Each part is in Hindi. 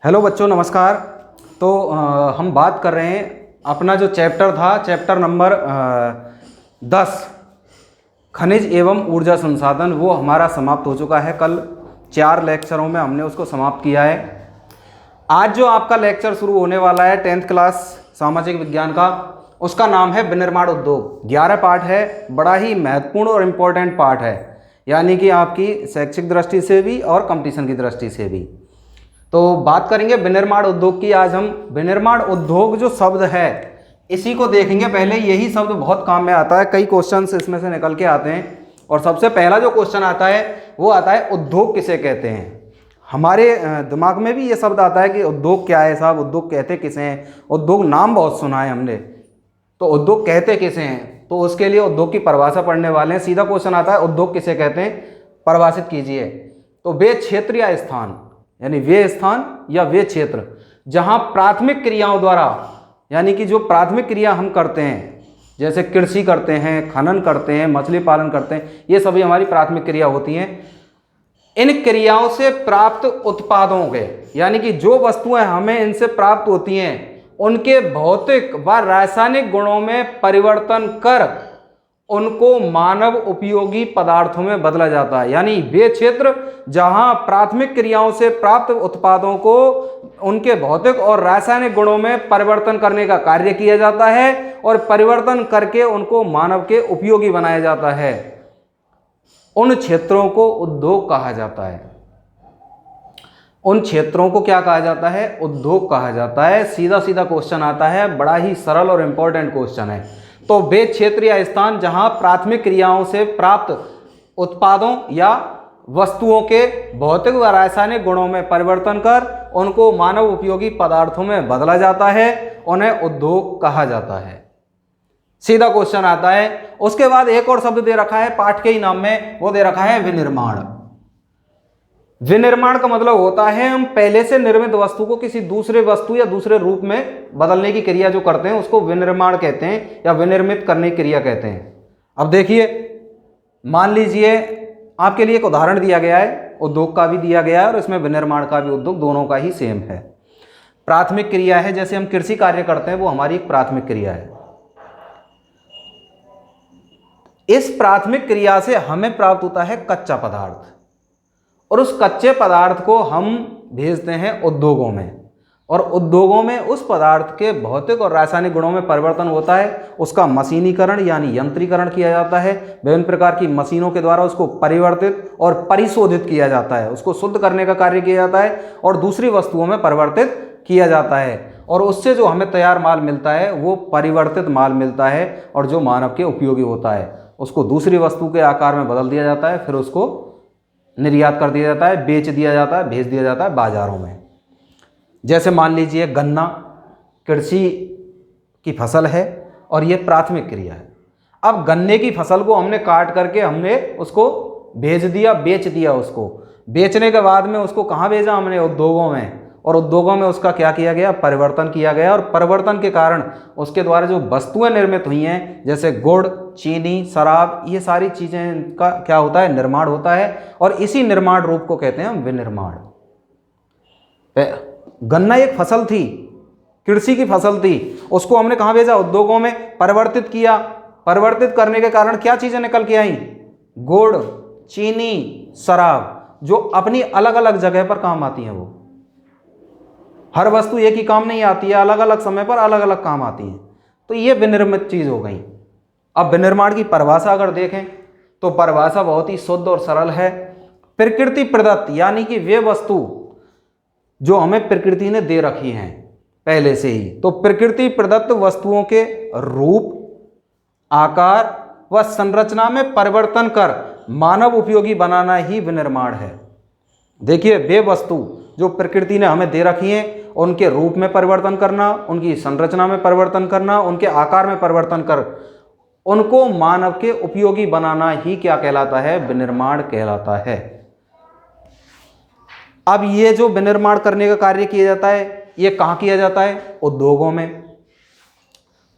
हेलो बच्चों, नमस्कार। तो हम बात कर रहे हैं अपना जो चैप्टर था, चैप्टर नंबर 10 खनिज एवं ऊर्जा संसाधन, वो हमारा समाप्त हो चुका है। कल 4 लेक्चरों में हमने उसको समाप्त किया है। आज जो आपका लेक्चर शुरू होने वाला है 10th क्लास सामाजिक विज्ञान का, उसका नाम है विनिर्माण उद्योग। 11 पार्ट है, बड़ा ही महत्वपूर्ण और इम्पोर्टेंट पार्ट है, यानी कि आपकी शैक्षिक दृष्टि से भी और कंपटीशन की दृष्टि से भी। तो बात करेंगे विनिर्माण उद्योग की। आज हम विनिर्माण उद्योग जो शब्द है इसी को देखेंगे। पहले यही शब्द बहुत काम में आता है, कई क्वेश्चंस इसमें से निकल के आते हैं। और सबसे पहला जो क्वेश्चन आता है वो आता है उद्योग किसे कहते हैं। हमारे दिमाग में भी ये शब्द आता है कि उद्योग क्या है साहब, उद्योग कहते किसे हैं। उद्योग नाम बहुत सुना है हमने, तो उद्योग कहते किसे हैं। तो उसके लिए उद्योग की परिभाषा पढ़ने वाले हैं। सीधा क्वेश्चन आता है उद्योग किसे कहते हैं, परिभाषित कीजिए। तो वे क्षेत्र या स्थान, यानी वे स्थान या वे क्षेत्र जहां प्राथमिक क्रियाओं द्वारा, यानी कि जो प्राथमिक क्रिया हम करते हैं, जैसे कृषि करते हैं, खनन करते हैं, मछली पालन करते हैं, ये सभी हमारी प्राथमिक क्रिया होती हैं। इन क्रियाओं से प्राप्त उत्पादों के, यानी कि जो वस्तुएं हमें इनसे प्राप्त होती हैं, उनके भौतिक व रासायनिक गुणों में परिवर्तन कर उनको मानव उपयोगी पदार्थों में बदला जाता है। यानी वे क्षेत्र जहां प्राथमिक क्रियाओं से प्राप्त उत्पादों को उनके भौतिक और रासायनिक गुणों में परिवर्तन करने का कार्य किया जाता है और परिवर्तन करके उनको मानव के उपयोगी बनाया जाता है, उन क्षेत्रों को उद्योग कहा जाता है। उन क्षेत्रों को क्या कहा जाता है, उद्योग कहा जाता है। सीधा सीधा क्वेश्चन आता है, बड़ा ही सरल और इंपॉर्टेंट क्वेश्चन है। तो वे क्षेत्र या स्थान जहां प्राथमिक क्रियाओं से प्राप्त उत्पादों या वस्तुओं के भौतिक व रासायनिक गुणों में परिवर्तन कर उनको मानव उपयोगी पदार्थों में बदला जाता है, उन्हें उद्योग कहा जाता है। सीधा क्वेश्चन आता है। उसके बाद एक और शब्द दे रखा है पाठ के ही नाम में, वो दे रखा है विनिर्माण। विनिर्माण का मतलब होता है हम पहले से निर्मित वस्तु को किसी दूसरे वस्तु या दूसरे रूप में बदलने की क्रिया जो करते हैं उसको विनिर्माण कहते हैं या विनिर्मित करने की क्रिया कहते हैं। अब देखिए, मान लीजिए आपके लिए एक उदाहरण दिया गया है, उद्योग का भी दिया गया है और इसमें विनिर्माण का भी, उद्योग दोनों का ही सेम है। प्राथमिक क्रिया है, जैसे हम कृषि कार्य करते हैं वो हमारी एक प्राथमिक क्रिया है। इस प्राथमिक क्रिया से हमें प्राप्त होता है कच्चा पदार्थ, और उस कच्चे पदार्थ को हम भेजते हैं उद्योगों में, और उद्योगों में उस पदार्थ के भौतिक और रासायनिक गुणों में परिवर्तन होता है। उसका मशीनीकरण यानी यंत्रीकरण किया जाता है। विभिन्न प्रकार की मशीनों के द्वारा उसको परिवर्तित और परिशोधित किया जाता है, उसको शुद्ध करने का कार्य किया जाता है और दूसरी वस्तुओं में परिवर्तित किया जाता है। और उससे जो हमें तैयार माल मिलता है वो परिवर्तित माल मिलता है, और जो मानव के उपयोगी होता है उसको दूसरी वस्तु के आकार में बदल दिया जाता है, फिर उसको निर्यात कर दिया जाता है, बेच दिया जाता है, भेज दिया जाता है बाजारों में। जैसे मान लीजिए गन्ना कृषि की फसल है और ये प्राथमिक क्रिया है। अब गन्ने की फसल को हमने काट करके हमने उसको भेज दिया, बेच दिया। उसको बेचने के बाद में उसको कहाँ भेजा हमने, उद्योगों में, और उद्योगों में उसका क्या किया गया, परिवर्तन किया गया। और परिवर्तन के कारण उसके द्वारा जो वस्तुएं निर्मित हुई हैं, जैसे गुड़, चीनी, शराब, ये सारी चीज़ें का क्या होता है, निर्माण होता है। और इसी निर्माण रूप को कहते हैं हम विनिर्माण। गन्ना एक फसल थी, कृषि की फसल थी, उसको हमने कहाँ भेजा, उद्योगों में, परिवर्तित किया। परिवर्तित करने के कारण क्या चीज़ें निकल के आई, गुड़, चीनी, शराब, जो अपनी अलग अलग जगह पर काम आती हैं। वो हर वस्तु एक ही काम नहीं आती है, अलग अलग समय पर अलग अलग काम आती है। तो ये विनिर्मित चीज़ हो गई। अब विनिर्माण की परिभाषा अगर देखें तो परिभाषा बहुत ही शुद्ध और सरल है। प्रकृति प्रदत्त, यानी कि वे वस्तु जो हमें प्रकृति ने दे रखी हैं पहले से ही, तो प्रकृति प्रदत्त वस्तुओं के रूप, आकार व संरचना में परिवर्तन कर मानव उपयोगी बनाना ही विनिर्माण है। देखिए, वे वस्तु जो प्रकृति ने हमें दे रखी हैं उनके रूप में परिवर्तन करना, उनकी संरचना में परिवर्तन करना, उनके आकार में परिवर्तन कर उनको मानव के उपयोगी बनाना ही क्या कहलाता है, विनिर्माण कहलाता है। अब ये जो विनिर्माण करने का कार्य किया जाता है ये कहाँ किया जाता है, उद्योगों में।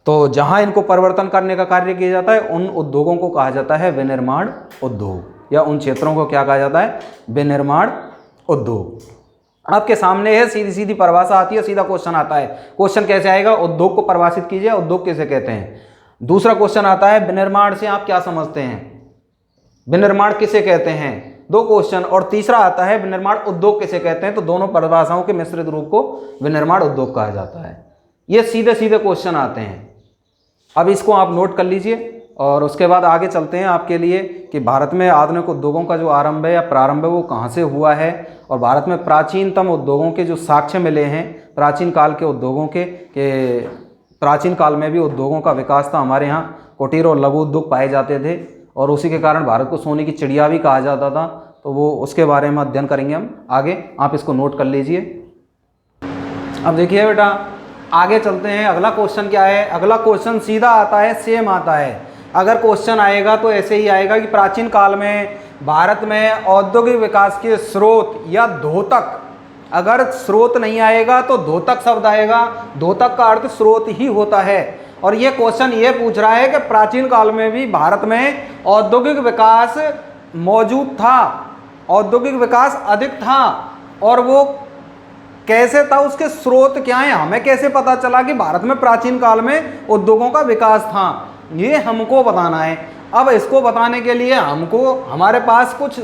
तो जहां इनको परिवर्तन करने का कार्य किया जाता है उन उद्योगों को कहा जाता है विनिर्माण उद्योग, या उन क्षेत्रों को क्या कहा जाता है, विनिर्माण उद्योग। आपके सामने है, सीधी सीधी परिभाषा आती है, सीधा क्वेश्चन आता है। क्वेश्चन कैसे आएगा, उद्योग को परिभाषित कीजिए, उद्योग किसे कहते हैं। दूसरा क्वेश्चन आता है विनिर्माण से आप क्या समझते हैं, विनिर्माण किसे कहते हैं, 2 क्वेश्चन। और तीसरा आता है विनिर्माण उद्योग किसे कहते हैं, तो दोनों परिभाषाओं के मिश्रित रूप को विनिर्माण उद्योग कहा जाता है। ये सीधे सीधे क्वेश्चन आते हैं। अब इसको आप नोट कर लीजिए और उसके बाद आगे चलते हैं आपके लिए कि भारत में आधुनिक उद्योगों का जो आरंभ है या प्रारंभ है वो कहाँ से हुआ है, और भारत में प्राचीनतम उद्योगों के जो साक्ष्य मिले हैं, प्राचीन काल के उद्योगों के प्राचीन काल में भी उद्योगों का विकास था। हमारे यहाँ कुटीर और लघु उद्योग पाए जाते थे और उसी के कारण भारत को सोने की चिड़िया भी कहा जाता था। तो वो उसके बारे में अध्ययन करेंगे हम आगे, आप इसको नोट कर लीजिए। अब देखिए बेटा आगे चलते हैं। अगला क्वेश्चन क्या है, अगला क्वेश्चन सीधा आता है, सेम आता है। अगर क्वेश्चन आएगा तो ऐसे ही आएगा कि प्राचीन काल में भारत में औद्योगिक विकास के स्रोत या द्योतक, अगर स्रोत नहीं आएगा तो द्योतक शब्द आएगा। द्योतक का अर्थ स्रोत ही होता है। और ये क्वेश्चन ये पूछ रहा है कि प्राचीन काल में भी भारत में औद्योगिक विकास मौजूद था, औद्योगिक विकास अधिक था, और वो कैसे था, उसके स्रोत क्या है, हमें कैसे पता चला कि भारत में प्राचीन काल में उद्योगों का विकास था, ये हमको बताना है। अब इसको बताने के लिए हमको हमारे पास कुछ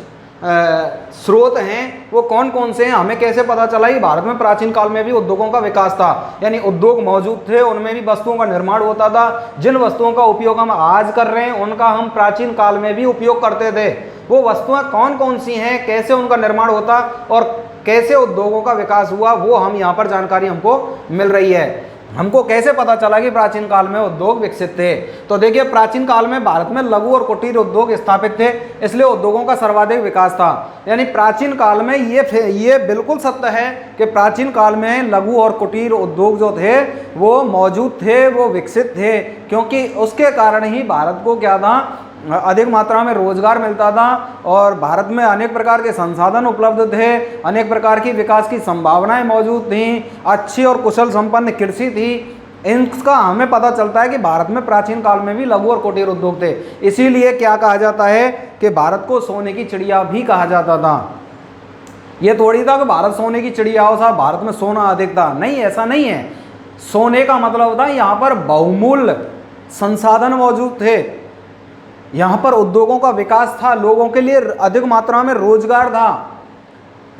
स्रोत हैं, वो कौन कौन से हैं, हमें कैसे पता चला कि भारत में प्राचीन काल में भी उद्योगों का विकास था, यानी उद्योग मौजूद थे, उनमें भी वस्तुओं का निर्माण होता था। जिन वस्तुओं का उपयोग हम आज कर रहे हैं उनका हम प्राचीन काल में भी उपयोग करते थे। वो वस्तुएं कौन कौन सी हैं, कैसे उनका निर्माण होता और कैसे उद्योगों का विकास हुआ, वो हम यहाँ पर जानकारी हमको मिल रही है। हमको कैसे पता चला कि प्राचीन काल में उद्योग विकसित थे, तो देखिए प्राचीन काल में भारत में लघु और कुटीर उद्योग स्थापित थे, इसलिए उद्योगों का सर्वाधिक विकास था। यानी प्राचीन काल में ये बिल्कुल सत्य है कि प्राचीन काल में लघु और कुटीर उद्योग जो थे वो मौजूद थे, वो विकसित थे, क्योंकि उसके कारण ही भारत को क्या था, अधिक मात्रा में रोजगार मिलता था और भारत में अनेक प्रकार के संसाधन उपलब्ध थे, अनेक प्रकार की विकास की संभावनाएं मौजूद थीं, अच्छी और कुशल संपन्न कृषि थी। इनका हमें पता चलता है कि भारत में प्राचीन काल में भी लघु और कुटीर उद्योग थे। इसीलिए क्या कहा जाता है कि भारत को सोने की चिड़िया भी कहा जाता था। ये थोड़ी था कि भारत सोने की चिड़िया हो, साहब भारत में सोना अधिक था, नहीं, ऐसा नहीं है। सोने का मतलब था यहाँ पर बहुमूल्य संसाधन मौजूद थे, यहाँ पर उद्योगों का विकास था, लोगों के लिए अधिक मात्रा में रोजगार था,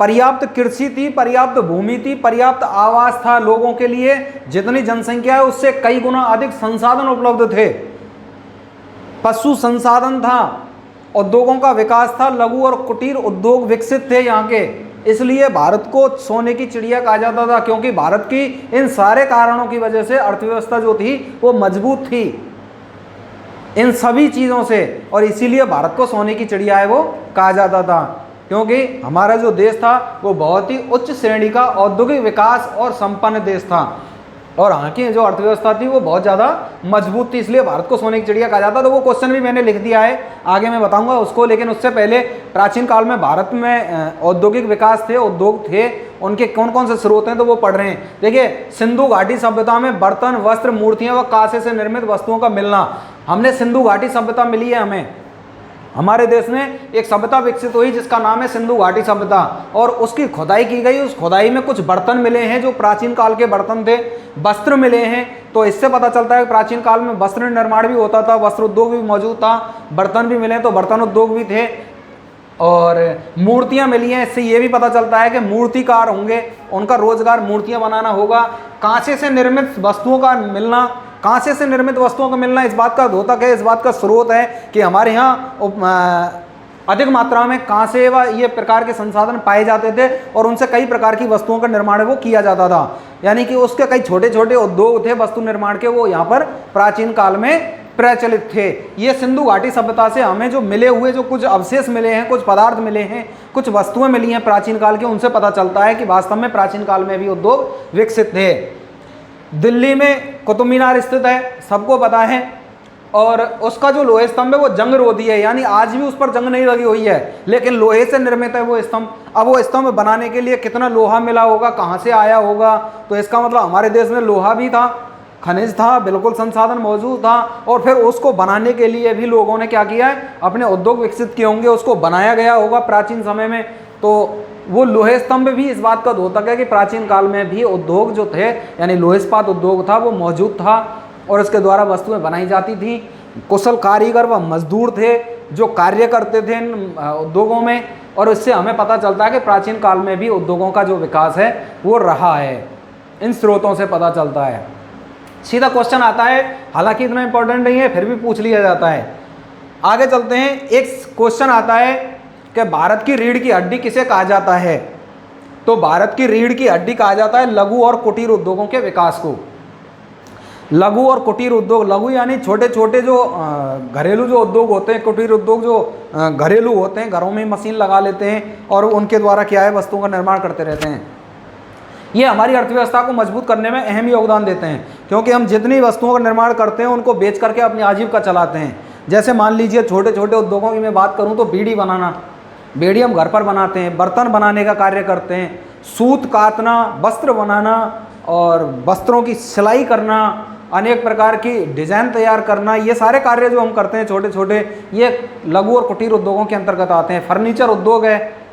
पर्याप्त कृषि थी, पर्याप्त भूमि थी, पर्याप्त आवास था लोगों के लिए, जितनी जनसंख्या है उससे कई गुना अधिक संसाधन उपलब्ध थे, पशु संसाधन था, उद्योगों का विकास था, लघु और कुटीर उद्योग विकसित थे यहाँ के। इसलिए भारत को सोने की चिड़िया कहा जाता था, क्योंकि भारत की इन सारे कारणों की वजह से अर्थव्यवस्था जो थी वो मजबूत थी, इन सभी चीज़ों से, और इसीलिए भारत को सोने की चिड़िया है वो कहा जाता था, क्योंकि हमारा जो देश था वो बहुत ही उच्च श्रेणी का औद्योगिक विकास और संपन्न देश था, और यहाँ की जो अर्थव्यवस्था थी वो बहुत ज़्यादा मजबूत थी, इसलिए भारत को सोने की चिड़िया कहा जाता। तो वो क्वेश्चन भी मैंने लिख दिया है, आगे मैं बताऊंगा उसको, लेकिन उससे पहले प्राचीन काल में भारत में औद्योगिक विकास थे, उद्योग थे, उनके कौन कौन से स्रोत हैं तो वो पढ़ रहे हैं। देखिए सिंधु घाटी सभ्यता में बर्तन, वस्त्र, मूर्तियाँ व कांसे से निर्मित वस्तुओं का मिलना, हमने सिंधु घाटी सभ्यता मिली है हमें, हमारे देश में एक सभ्यता विकसित हुई जिसका नाम है सिंधु घाटी सभ्यता, और उसकी खुदाई की गई, उस खुदाई में कुछ बर्तन मिले हैं जो प्राचीन काल के बर्तन थे, वस्त्र मिले हैं, तो इससे पता चलता है कि प्राचीन काल में वस्त्र निर्माण भी होता था, वस्त्र उद्योग भी मौजूद था, बर्तन भी मिले तो बर्तन उद्योग भी थे, और मूर्तियाँ मिली हैं, इससे ये भी पता चलता है कि मूर्तिकार होंगे, उनका रोजगार मूर्तियाँ बनाना होगा। कांसे से निर्मित वस्तुओं का मिलना, कांसे से निर्मित वस्तुओं का मिलना इस बात का द्योतक है, इस बात का स्रोत है कि हमारे यहाँ अधिक मात्रा में कांसे व ये प्रकार के संसाधन पाए जाते थे, और उनसे कई प्रकार की वस्तुओं का निर्माण वो किया जाता था, यानी कि उसके कई छोटे छोटे उद्योग थे वस्तु निर्माण के, वो यहाँ पर प्राचीन काल में प्रचलित थे। ये सिंधु घाटी सभ्यता से हमें जो मिले हुए जो कुछ अवशेष मिले हैं, कुछ पदार्थ मिले हैं, कुछ वस्तुएं मिली हैं प्राचीन काल के, उनसे पता चलता है कि वास्तव में प्राचीन काल में भी उद्योग विकसित थे। दिल्ली में कुतुब मीनार स्थित है, सबको पता है, और उसका जो लोहे स्तंभ है वो जंग रोधी है, यानी आज भी उस पर जंग नहीं लगी हुई है, लेकिन लोहे से निर्मित है वो स्तंभ। अब वो स्तंभ बनाने के लिए कितना लोहा मिला होगा, कहाँ से आया होगा, तो इसका मतलब हमारे देश में लोहा भी था, खनिज था, बिल्कुल संसाधन मौजूद था, और फिर उसको बनाने के लिए भी लोगों ने क्या किया है, अपने उद्योग विकसित किए होंगे, उसको बनाया गया होगा प्राचीन समय में। तो वो लोहे स्तंभ भी इस बात का द्योतक है कि प्राचीन काल में भी उद्योग जो थे यानी लोहे इस्पात उद्योग था वो मौजूद था और उसके द्वारा वस्तुएं बनाई जाती थी। कुशल कारीगर व मजदूर थे जो कार्य करते थे इन उद्योगों में, और इससे हमें पता चलता है कि प्राचीन काल में भी उद्योगों का जो विकास है वो रहा है। इन स्रोतों से पता चलता है। सीधा क्वेश्चन आता है, हालांकि इतना इंपॉर्टेंट नहीं है फिर भी पूछ लिया जाता है। आगे चलते हैं। एक क्वेश्चन आता है कि भारत की रीढ़ की हड्डी किसे कहा जाता है? तो भारत की रीढ़ की हड्डी कहा जाता है लघु और कुटीर उद्योगों के विकास को। लघु और कुटीर उद्योग, लघु यानी छोटे छोटे जो घरेलू जो उद्योग होते हैं, कुटीर उद्योग जो घरेलू होते हैं, घरों में मशीन लगा लेते हैं और उनके द्वारा क्या है वस्तुओं का निर्माण करते रहते हैं। ये हमारी अर्थव्यवस्था को मजबूत करने में अहम योगदान देते हैं, क्योंकि हम जितनी वस्तुओं का निर्माण करते हैं उनको बेच करके अपनी आजीविका चलाते हैं। जैसे मान लीजिए छोटे छोटे उद्योगों की मैं बात करूं तो बीड़ी बनाना, बीड़ी हम घर पर बनाते हैं, बर्तन बनाने का कार्य करते हैं, सूत काटना, वस्त्र बनाना और वस्त्रों की सिलाई करना, अनेक प्रकार की डिज़ाइन तैयार करना, ये सारे कार्य जो हम करते हैं छोटे छोटे, ये लघु और कुटीर उद्योगों के अंतर्गत आते हैं। फर्नीचर उद्योग है,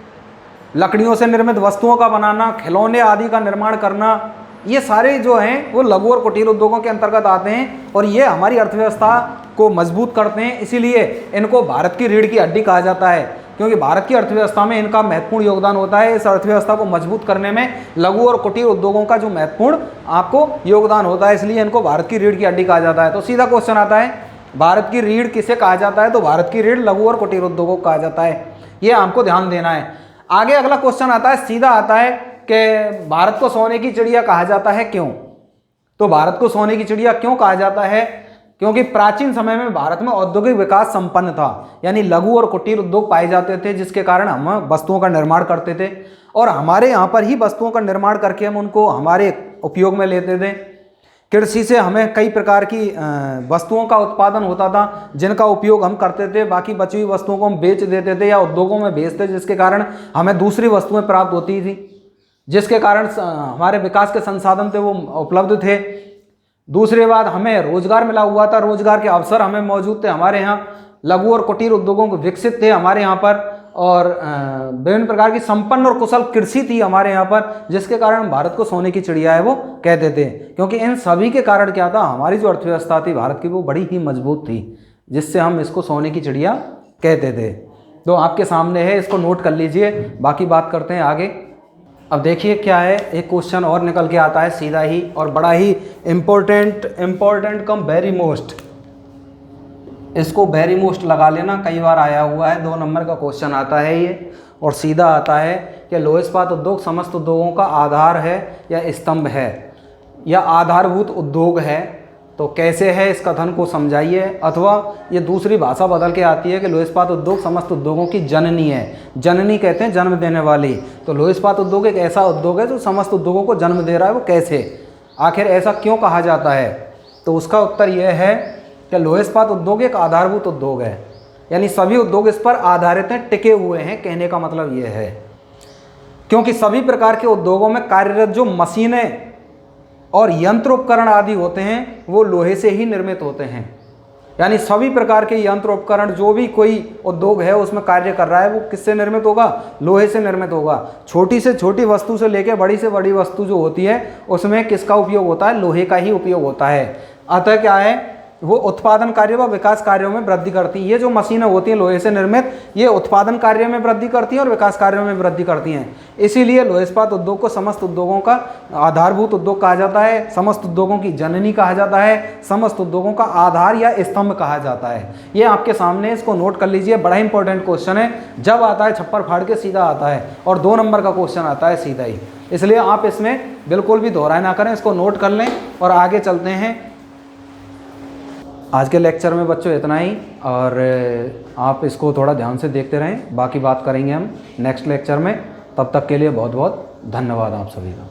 लकड़ियों से निर्मित वस्तुओं का बनाना, खिलौने आदि का निर्माण करना, ये सारे जो हैं वो लघु और कुटीर उद्योगों के अंतर्गत आते हैं और ये हमारी अर्थव्यवस्था को मजबूत करते हैं। इसीलिए इनको भारत की रीढ़ की हड्डी कहा जाता है, क्योंकि भारत की अर्थव्यवस्था में इनका महत्वपूर्ण योगदान होता है। इस अर्थव्यवस्था को मजबूत करने में लघु और कुटीर उद्योगों का जो महत्वपूर्ण आपको योगदान होता है, इसलिए इनको भारत की रीढ़ की हड्डी कहा जाता है। तो सीधा क्वेश्चन आता है, भारत की रीढ़ किसे कहा जाता है? तो भारत की रीढ़ लघु और कुटीर उद्योगों को कहा जाता है। ये हमको ध्यान देना है। आगे अगला क्वेश्चन आता है, सीधा आता है कि भारत को सोने की चिड़िया कहा जाता है, क्यों? तो भारत को सोने की चिड़िया क्यों कहा जाता है? क्योंकि प्राचीन समय में भारत में औद्योगिक विकास संपन्न था, यानी लघु और कुटीर उद्योग पाए जाते थे, जिसके कारण हम वस्तुओं का निर्माण करते थे और हमारे यहाँ पर ही वस्तुओं का निर्माण करके हम उनको हमारे उपयोग में लेते थे। कृषि से हमें कई प्रकार की वस्तुओं का उत्पादन होता था जिनका उपयोग हम करते थे, बाकी बची हुई वस्तुओं को हम बेच देते थे या उद्योगों में बेचते, जिसके कारण हमें दूसरी वस्तुएं प्राप्त होती थी, जिसके कारण हमारे विकास के संसाधन थे वो उपलब्ध थे। दूसरी बात, हमें रोजगार मिला हुआ था, रोजगार के अवसर हमें मौजूद थे हमारे यहाँ, लघु और कुटीर उद्योगों को विकसित थे हमारे यहाँ पर और विभिन्न प्रकार की संपन्न और कुशल कृषि थी हमारे यहाँ पर, जिसके कारण भारत को सोने की चिड़िया है वो कहते थे। क्योंकि इन सभी के कारण क्या था, हमारी जो अर्थव्यवस्था थी भारत की वो बड़ी ही मजबूत थी, जिससे हम इसको सोने की चिड़िया कहते थे। तो आपके सामने है, इसको नोट कर लीजिए, बाकी बात करते हैं आगे। अब देखिए क्या है, एक क्वेश्चन और निकल के आता है सीधा ही और बड़ा ही इम्पोर्टेंट कम वेरी मोस्ट, इसको वेरी मोस्ट लगा लेना, कई बार आया हुआ है, 2 नंबर का क्वेश्चन आता है ये और सीधा आता है कि लोह इस्पात उद्योग समस्त उद्योगों का आधार है या स्तंभ है या आधारभूत उद्योग है, तो कैसे है इस कथन को समझाइए। अथवा ये दूसरी भाषा बदल के आती है कि लोह इस्पात उद्योग समस्त उद्योगों की जननी है। जननी कहते हैं जन्म देने वाली, तो लोह इस्पात उद्योग एक ऐसा उद्योग है जो समस्त उद्योगों को जन्म दे रहा है। वो कैसे, आखिर ऐसा क्यों कहा जाता है? तो उसका उत्तर यह है कि लोह इस्पात उद्योग एक आधारभूत उद्योग है, यानी सभी उद्योग इस पर आधारित हैं, टिके हुए हैं। कहने का मतलब यह है क्योंकि सभी प्रकार के उद्योगों में कार्यरत जो मशीनें और यंत्र उपकरण आदि होते हैं वो लोहे से ही निर्मित होते हैं। यानी सभी प्रकार के यंत्र उपकरण जो भी कोई उद्योग है उसमें कार्य कर रहा है वो किससे निर्मित होगा? लोहे से निर्मित होगा। छोटी से छोटी वस्तु से लेकर बड़ी से बड़ी वस्तु जो होती है उसमें किसका उपयोग होता है? लोहे का ही उपयोग होता है। अतः क्या है, वो उत्पादन कार्य व विकास कार्यों में वृद्धि करती हैं। ये जो मशीनें होती हैं लोहे से निर्मित, ये उत्पादन कार्य में वृद्धि करती हैं और विकास कार्यों में वृद्धि करती हैं। इसीलिए लोह इस्पात उद्योग को समस्त उद्योगों का आधारभूत उद्योग कहा जाता है, समस्त उद्योगों की जननी कहा जाता है, समस्त उद्योगों का आधार या स्तंभ कहा जाता है। ये आपके सामने, इसको नोट कर लीजिए, बड़ा इंपॉर्टेंट क्वेश्चन है। जब आता है छप्पर फाड़ के सीधा आता है और 2 नंबर का क्वेश्चन आता है सीधा ही, इसलिए आप इसमें बिल्कुल भी दोहराई ना करें, इसको नोट कर लें और आगे चलते हैं। आज के लेक्चर में बच्चों इतना ही, और आप इसको थोड़ा ध्यान से देखते रहें, बाकी बात करेंगे हम नेक्स्ट लेक्चर में। तब तक के लिए बहुत बहुत धन्यवाद आप सभी का।